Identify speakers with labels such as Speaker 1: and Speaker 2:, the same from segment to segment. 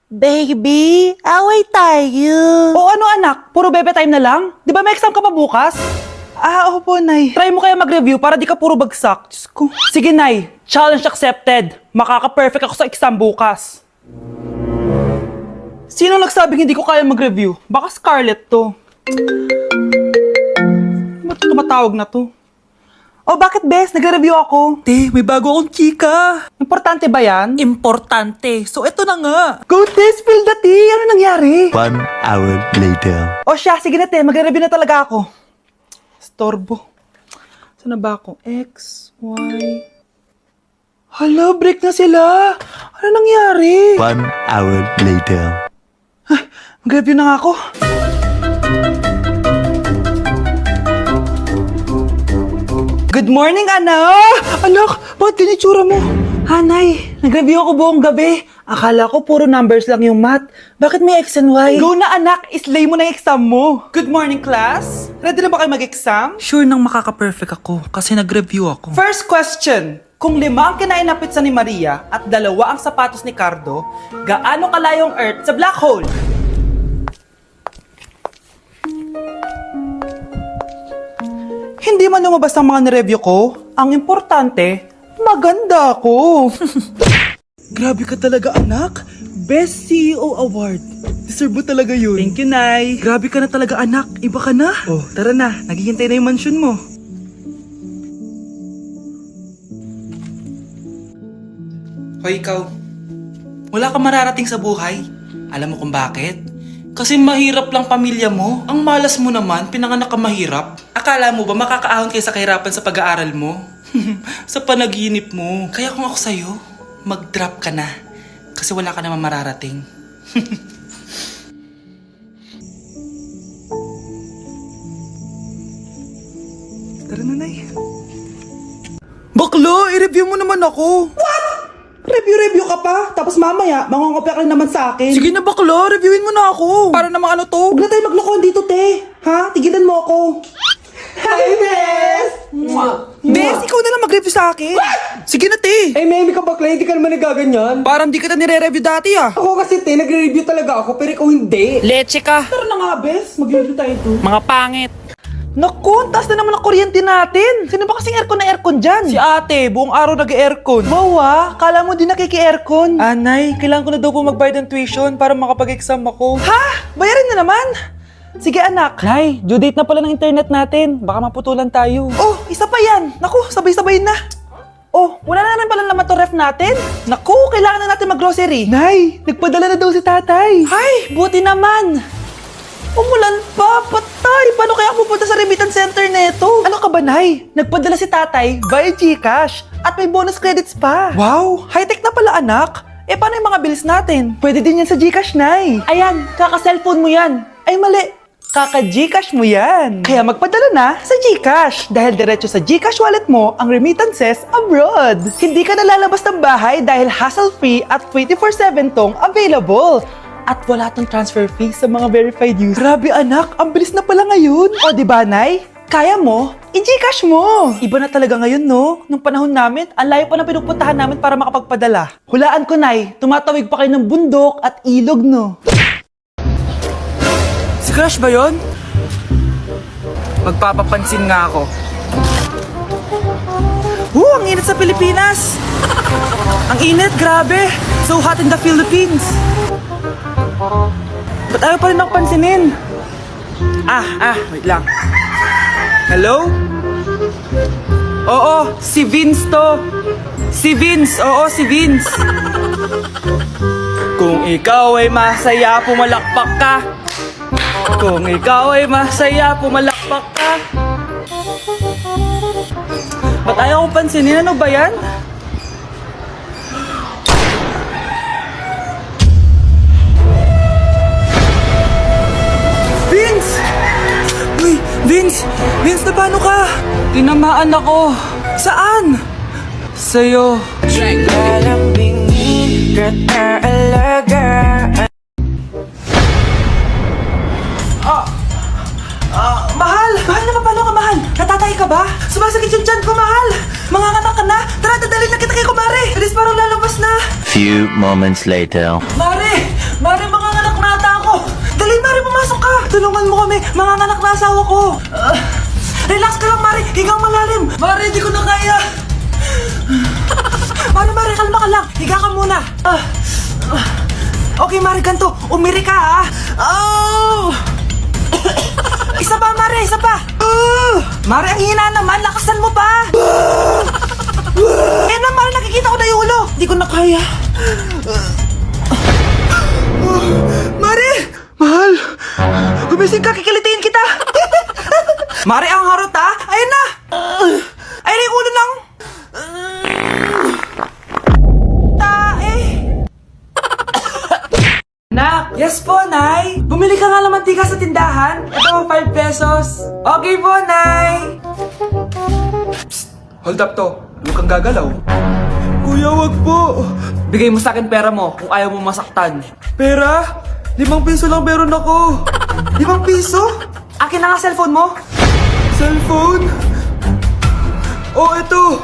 Speaker 1: Baby, away tayo.
Speaker 2: O ano anak, puro bebe time na lang? Di ba may exam ka pa bukas? Opo, Nay. Try mo kaya mag-review para di ka puro bagsak. Diyos ko. Sige, Nay. Challenge accepted. Makaka-perfect ako sa exam bukas. Sino nagsabing hindi ko kaya mag-review? Baka Scarlett to. Ba't tumatawag na to? Oh, bakit, Bes? Nag-review ako. Te, may bago akong chika. Importante ba yan? Importante. So, eto na nga. Go, te. Spill the tea. Ano nangyari?
Speaker 3: 1 hour later.
Speaker 2: O siya, sige na, te. Mag-review na talaga ako. Storbo. Saan na ba ako? X, Y... Hala, break na sila. Ano nangyari?
Speaker 3: 1 hour later.
Speaker 2: Mag-review na nga ako. Good morning, anak! Anak, bakit ganyan itsura mo? Hanay, nag-review ako buong gabi. Akala ko puro numbers lang yung math. Bakit may X and Y? Go na, anak! Islay mo na yung exam mo. Good morning, class. Ready na ba kayo mag-exam? Sure nang makaka-perfect ako kasi nag-review ako. First question. Kung 5 ang kinain na pizza ni Maria at 2 ang sapatos ni Cardo, gaano kalayo ang Earth sa black hole? Hindi man lumabas ang mga nireview ko. Ang importante, maganda ako. Grabe ka talaga, anak. Best CEO Award. Deserve mo talaga yun. Thank you, Nay. Grabe ka na talaga, anak. Iba ka na. Oh, tara na. Naghihintay na yung mansion mo. Hoy, ikaw. Wala kang mararating sa buhay. Alam mo kung bakit? Kasi mahirap lang pamilya mo. Ang malas mo naman, pinanganak ka mahirap. Akala mo ba makakaahon kayo sa kahirapan sa pag-aaral mo? Sa panaginip mo. Kaya kung ako sa'yo, mag-drop ka na. Kasi wala ka naman mararating. Tara na, Nay. Baklo, i-review mo naman ako. What? Review ka pa? Tapos mamaya, mangongopya ka naman sa akin. Sige na, baklo. Reviewin mo na ako. Para namang ano to? Huwag na tayo maglokohan dito, te. Ha? Tigilan mo ako. Hi, Bes! Bes, ikaw na lang mag-review sa akin. What? Sige na, te.
Speaker 4: Meme ka bakla, hindi ka naman nagaganyan.
Speaker 2: Parang di kita nire-review dati, ah.
Speaker 4: Ako kasi te, nagre-review talaga ako, pero ikaw hindi.
Speaker 2: Leche ka. Tara na nga, Bes. Mag-review tayo to. Mga pangit. Naku, taas na naman ang kuryente natin. Sino ba kasing aircon na aircon dyan? Si ate, buong araw nag-aircon. Wow kala mo din nakiki-aircon. Anay, kailangan ko na daw po magbayad ng tuition para makapag-exam ako. Ha? Bayarin na naman? Sige anak. Nay, due date na pala ng internet natin. Baka maputulan tayo. Oh, isa pa yan. Naku, sabay-sabay na. Oh, wala na naman pala naman to ref natin. Naku, kailangan na natin mag-grocery. Nay, nagpadala na daw si tatay. Ay, buti naman. Umulan pa, patay! Paano kaya ako pupunta sa remittance center neto? Ano ka ba, Nay? Nagpadala si tatay via GCash at may bonus credits pa. Wow! High-tech na pala, anak. Eh, paano yung mga bills natin? Pwede din yan sa GCash, Nay. Ayan, kaka-cellphone mo yan. Ay, mali. Kaka-GCash mo yan. Kaya magpadala na sa GCash dahil diretso sa GCash wallet mo ang remittances abroad. Hindi ka nalalabas ng bahay dahil hassle-free at 24/7 tong available. At wala tong transfer fee sa mga verified users. Grabe anak, ang bilis na pala ngayon. O diba, Nay? Kaya mo, i-Gcash mo. Iba na talaga ngayon, no? Nung panahon namin, ang layo pa na pinupuntahan namin para makapagpadala. Hulaan ko, Nay, tumatawid pa kayo ng bundok at ilog, no? Si Crush ba yun? Magpapapansin nga ako. Ang init sa Pilipinas! Ang init, grabe! So hot in the Philippines! Ba't ayaw pa rin ako pansinin? Wait lang. Hello? Oo, si Vince to. Si Vince, oo, si Vince. Kung ikaw ay masaya, pumalakpak ka. Kung ikaw ay masaya, pumalakpak ka. Ba't ayaw ko pansinin? Ano ba yan? Vince, na paano ka? Tinamaan ako. Saan? Sa'yo. Mahal! Mahal na paano ka, mahal? Natatay ka ba? Sumasakit yung tiyan ko, mahal! Manganganak ka na? Tara, dadalhin na kita kay kumare! Alis parang lalabas na!
Speaker 3: Few moments later.
Speaker 2: Mare! Tulungan mo kami, mga anak na asawa ko. Relax ka lang, Mari. Higang malalim. Mari, hindi ko na kaya. Mari, kalma ka lang. Higa ka muna. Okay, Mari, ganito. Umiri ka, ha? Oh! Isa pa, Mari, isa pa. Mari, ang hina naman. Lakasan mo pa. Eh na, Mari, nakikita ko na yung ulo. Hindi ko na kaya. Mari! Mahal! Gumising ka, kikilitiin kita! Mari, ang harot ha! Ayun na! Ayun na yung ulo ng... Tae! Nak! Yes po, Nay! Bumili ka nga ng mantika sa tindahan. Ito, 5 pesos. Okay po, Nay! Psst! Hold up to. Huwag kang gagalaw. Kuya, wag po. Bigay mo sa akin pera mo kung ayaw mo masaktan. Pera? 5 piso lang meron ako. 5 piso? Akin na nga cellphone mo. Cellphone? Oh, ito.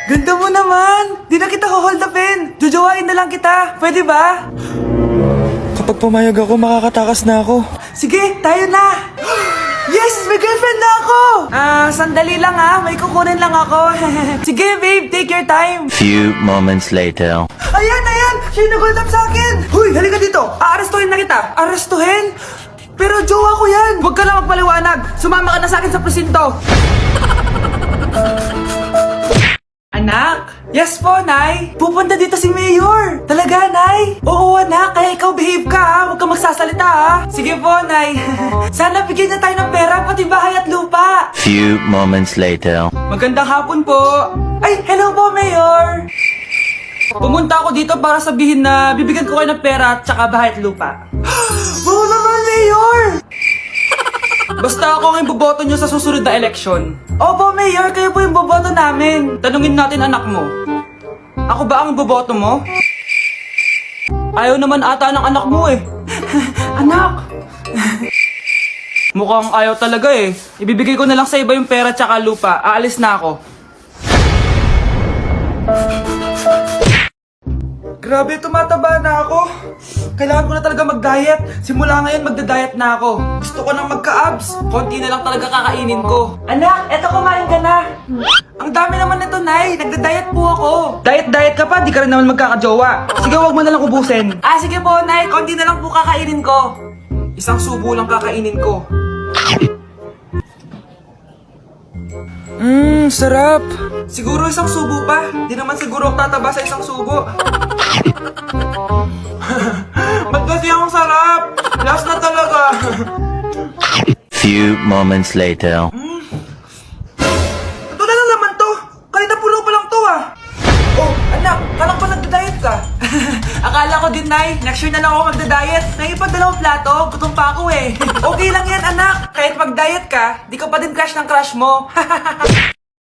Speaker 2: Ganda mo naman. Di na kita hold upin. Jujuwain na lang kita. Pwede ba? Kapag pumayag ako, makakatakas na ako. Sige, tayo na. Yes! May girlfriend na ako! Sandali lang ha. May kukunin lang ako. Sige, babe. Take your time.
Speaker 3: Few moments later.
Speaker 2: Ayan! Siya yung nag-hold up sa akin! Huy, halika dito! Aarestuhin na kita! Arestuhin? Pero jowa ko yan! Huwag ka lang magpaliwanag! Sumama ka na sa akin sa presinto! Anak? Yes po, Nay! Pupunta dito si Mayor! Talaga, Nay? Oo, anak! Kaya ikaw behave ka, ha? Huwag ka magsasalita, ha? Sige po, Nay! Sana bigyan niya tayo ng pera, pati bahay at lupa!
Speaker 3: Few moments later.
Speaker 2: Magandang hapon po! Ay, hello po, Mayor! Pumunta ako dito para sabihin na bibigyan ko kayo ng pera at saka bahay at lupa. Wow naman, Mayor! Basta ako ang iboboto nyo sa susunod na eleksyon. Opo, Mayor, kayo po yung boboto namin. Tanungin natin anak mo. Ako ba ang boboto mo? Ayaw naman ata ng anak mo eh. Anak! Mukhang ayaw talaga eh. Ibibigay ko na lang sa iba yung pera at saka lupa. Aalis na ako. Grabe, tumataba na ako. Kailangan ko na talaga mag-diet. Simula ngayon, magda-diet na ako. Gusto ko nang magka-abs. Konti na lang talaga kakainin ko. Anak, eto kumain ka na. Ang dami naman nito, Nay. Nagda-diet po ako. Diet ka pa, di ka rin naman magkakajowa. Sige, wag mo na lang ubusin. Sige po, Nay. Konti na lang po kakainin ko. Isang subo lang kakainin ko. Sarap. Siguro isang subo pa. Di naman siguro ako tataba sa isang subo. Ba't kasi ang sarap? Last na talaga.
Speaker 3: Few moments later.
Speaker 2: Ito na lang naman to. Kanina pulo pa lang to ah. Oh, anak, kalang pa nagda-diet ka. Akala ko din, Nay. Next year na lang ako magda-diet. Naipag dalawang plato, gutom pa ako eh. Okay lang yan, anak. Kahit mag-diet ka, di ko pa din crush ng crush mo.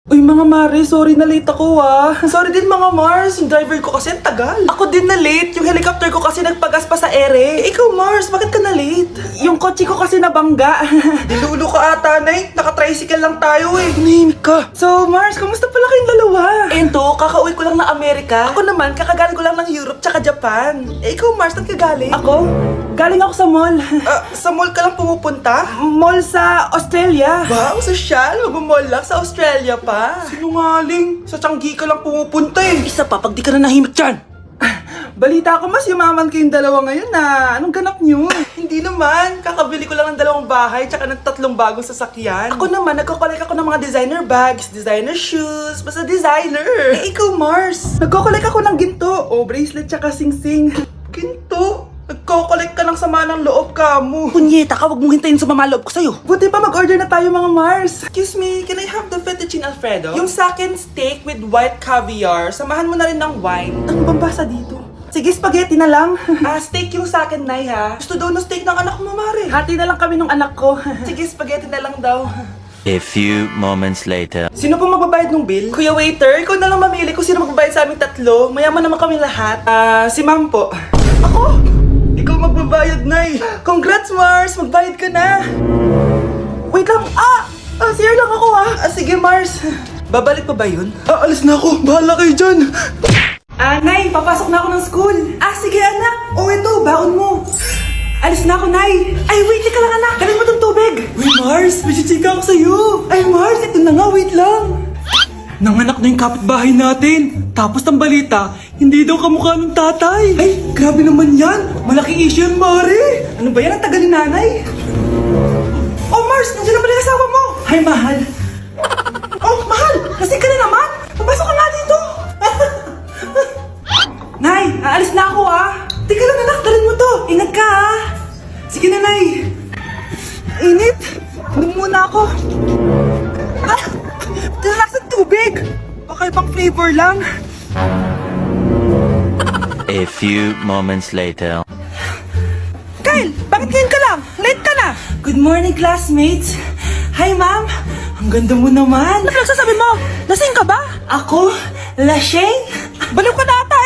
Speaker 2: Uy mga Mare, sorry na late ako ah. Sorry din mga Mars, yung driver ko kasi ang tagal. Ako din na late, yung helicopter ko kasi nagpagas pa sa ere. Ikaw Mars, bakit ka na late? Yung kotse ko kasi nabangga. Dilulo ka ata, Nay. Naka-tricycle lang tayo eh. Nahimik ka. So Mars, kamusta pala kayong dalawa? Ento, kakauwi ko lang ng Amerika. Ako naman, kakagaling ko lang ng Europe tsaka Japan. Ikaw Mars, saan ka galing? Ako? Galing ako sa mall. Sa mall ka lang pumupunta? Mall sa Australia. Wow, sosyal. Mag-mall lang sa Australia pa. Sinungaling. Sa Changi ka lang pumupunta eh. Isa pa, pag di ka na nahimik dyan. Balita ko mas yumaman kayong dalawa ngayon na. Anong ganap nyo? Hindi naman. Kakabili ko lang ng 2 bahay tsaka ng 3 bagong sasakyan. Ako naman, nagko-collect ako ng mga designer bags, designer shoes, basta designer. Eh, ikaw Mars. Nagko-collect ako ng ginto. O, bracelet tsaka sing-sing. Ginto? Nagko-collect ka ng sama ng loob ka mo. Punyeta ka, wag mong hintayin sa loob ko sa'yo. Buti pa mag-order na tayo mga Mars. Excuse me, can I have the fettuccine Alfredo? Yung sa akin steak with white caviar. Samahan mo na rin ng wine. Ano bang basa dito? Sige, spaghetti na lang. Steak yung sa akin, Nay, ha? Gusto daw ng steak ng anak mo, Mare. Hati na lang kami ng anak ko. Sige, spaghetti na lang daw.
Speaker 3: A few moments later.
Speaker 2: Sino pong magbabayad ng bill? Kuya waiter, ikaw na lang mamili kung sino magbabayad sa aming 3. Mayaman naman kami lahat. Si Ma'am po. Ako? Ikaw magbabayad, Nay. Congrats, Mars. Magbayad ka na. Wait lang. Sir lang ako, ha. Sige, Mars. Babalik pa ba yun? Alis na ako. Bahala kayo dyan. Nay, papasok na ako ng school. Sige, anak. alis na ako, Nay. Ay, wait, teka lang anak. Galing mo tong tubig. Uy, Mars, may chichika ako sa'yo. Ay, Mars, ito na nga, wait lang. Nanganak na yung kapitbahay natin. Tapos ang balita, hindi daw kamukha ng tatay. Ay, grabe naman yan. Malaking issue yan, Mari. Ano ba yan? Ang tagal ni nanay. Oh, Mars, nandiyan naman yung asawa mo. Hi, mahal. Oh, mahal, lasing ka na naman. Papasok ka nga dito. Nay, aalis na ako Teka lang anak, dalhin mo to. Ingat ka Sige na, Nay. Init. Dum muna ako. Talakas ng tubig. Baka ibang flavor lang.
Speaker 3: A few moments later.
Speaker 2: Kyle, bakit ngayon ka lang? Late ka na. Good morning, classmates. Hi, ma'am. Ang ganda mo naman. Ano nagsasabi mo? Lasing ka ba? Ako? Lasing? Baliw ka na ata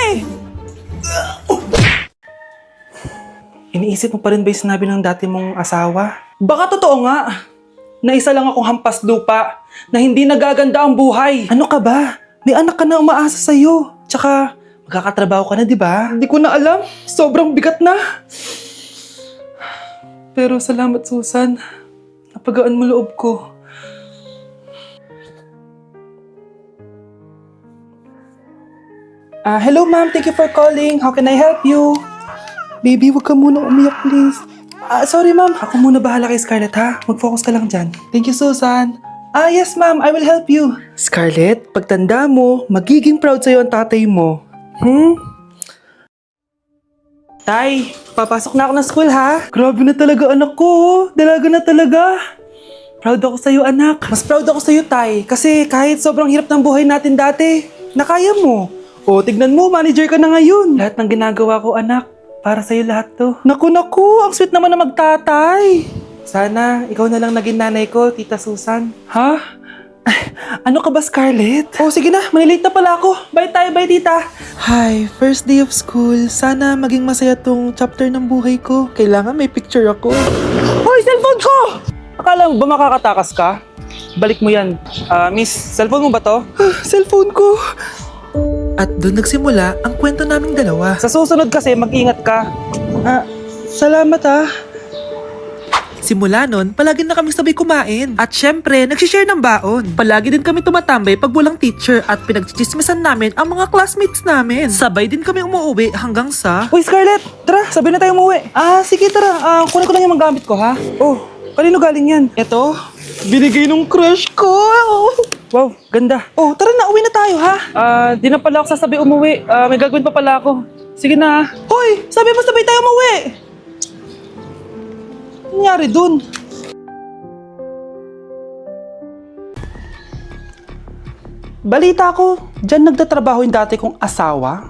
Speaker 2: Iniisip mo pa rin ba yung sinabi ng dati mong asawa? Baka totoo nga. Na isa lang akong hampas lupa na hindi nagaganda ang buhay. Ano ka ba? May anak ka na umaasa sa'yo. Tsaka, magkakatrabaho ka na, di ba? Hindi ko na alam. Sobrang bigat na. Pero salamat, Susan. Napagaan mo loob ko. Hello, ma'am. Thank you for calling. How can I help you? Baby, wag ka muna umiyak, please. Sorry, ma'am. Ako muna bahala kay Scarlett, ha? Mag-focus ka lang dyan. Thank you, Susan. Yes, ma'am. I will help you. Scarlett, pagtanda mo, magiging proud sa'yo ang tatay mo. Tay, papasok na ako ng school, ha? Grabe na talaga, anak ko. Dalaga na talaga. Proud ako sa'yo, anak. Mas proud ako sa'yo, Tay. Kasi kahit sobrang hirap ng buhay natin dati, nakaya mo. O, tignan mo, manager ka na ngayon. Lahat ng ginagawa ko, anak, para sa'yo lahat to. Naku, ang sweet naman na magtatay. Sana, ikaw na lang naging nanay ko, Tita Susan. Ha? Ano ka ba, Scarlett? Oh, sige na, malilate na pala ako. Bye tayo, bye, Tita. Hi, first day of school. Sana maging masaya tong chapter ng buhay ko. Kailangan may picture ako. Hoy, cellphone ko! Akala mo ba makakatakas ka? Balik mo yan. Miss, cellphone mo ba to? Cellphone ko. At doon nagsimula ang kwento naming dalawa. Sa susunod kasi, mag-ingat ka. Salamat Simula nun, palagi na kami sabay kumain. At syempre, nagsishare ng baon. Palagi din kami tumatambay pag walang teacher at pinagchichismisan namin ang mga classmates namin. Sabay din kami umuwi hanggang sa... Uy, Scarlett! Tara, sabay na tayo umuwi. Sige, tara. Kunin ko lang yung mga gamit ko, ha? Oh, kanino galing yan? Eto, binigay nung crush ko. Wow, ganda. Oh, tara na, uwi na tayo, ha? Di na pala ako sasabi umuwi. May gagawin pa pala ako. Sige na. Hoy, sabi mo sabay tayo umuwi. Ano nangyari dun? Balita ko, dyan nagtatrabaho yung dati kong asawa.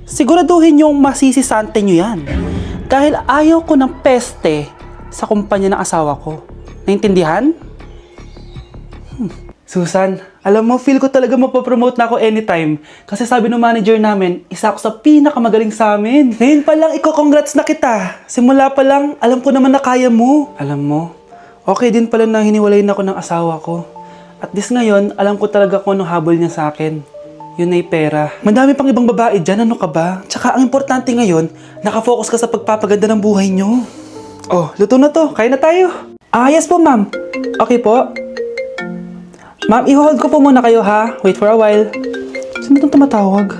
Speaker 2: Siguraduhin yung masisisante nyo yan. Dahil ayaw ko ng peste sa kumpanya ng asawa ko. Naintindihan? Susan, alam mo, feel ko talaga mapapromote na ako anytime. Kasi sabi ng manager namin, isa ako sa pinakamagaling sa amin. Ngayon pa lang, congrats na kita. Simula pa lang, alam ko naman na kaya mo. Alam mo, okay din pala na hiniwalayin ako ng asawa ko. At this ngayon, alam ko talaga kung anong habol niya sa akin. Yun ay pera. Madami pang ibang babae dyan, ano ka ba? Tsaka ang importante ngayon, nakafocus ka sa pagpapaganda ng buhay nyo. Oh, luto na to. Kaya na tayo. Yes po, ma'am. Okay po. Ma'am, i-hold ko po muna kayo, ha? Wait for a while. Sino itong tumatawag?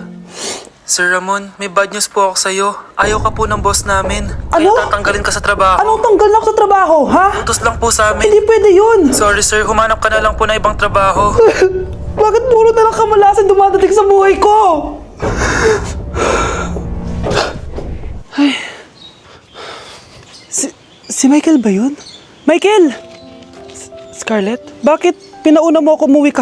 Speaker 2: Sir Ramon, may bad news po ako sa'yo. Ayaw ka po ng boss namin. Kaya tatanggalin ka sa trabaho. Anong tanggal na ako sa trabaho, ha? Utos lang po sa amin. Hindi pwede yun. Sorry sir, humanap ka na lang po na ibang trabaho. Bakit puro na lang kamalasan dumadating sa buhay ko? Ay. Si Michael ba yun? Michael! Scarlett, bakit pinauna mo ako umuwi ka?